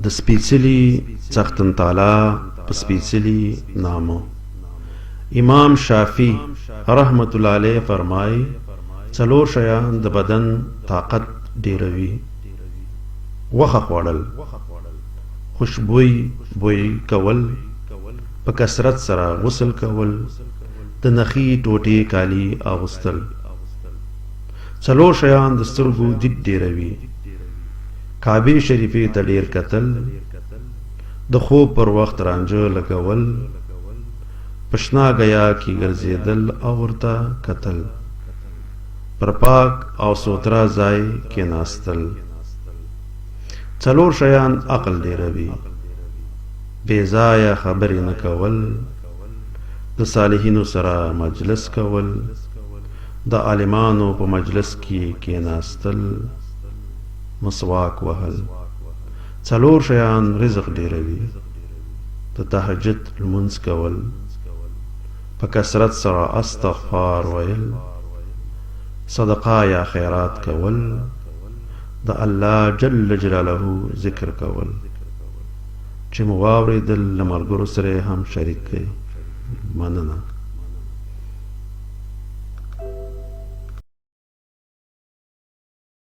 د سپیڅلي څښتن تعالی په سپیڅلي نامو. امام شافعی رحمت الله علیه فرمای څلور شیان د بدن طاقت ډیروي: وخه خوړل، خوشبوئی بوی کول، په کثرت سره غسل کول، د نخي ټوټې کالی اغوستل. څلور شیان د سترګو دید ډیروي: کعبه شریفې ته ډیر کتل، د خوب پر وخت رانجه لګول، پشنا غیا کی ګرځیدل او ورته کتل، پر پاک او سوترا ځای کې ناستل. څلور شیان عقل ډیروي: بې ځایه خبرې نه کول، د صالحینو سره مجلس کول، د عالمانو په مجلس کې کېناستل، مسواک وهل. څلور شیان رزق ډیروي: د تهجد لمونځ کول، په کثرت سره استغفار ویل، صدقه یا خیرات کول، د الله جل جلاله ذکر کول. چې مو واورېدل له ملګرو سره هم شریک کړئ. مننه.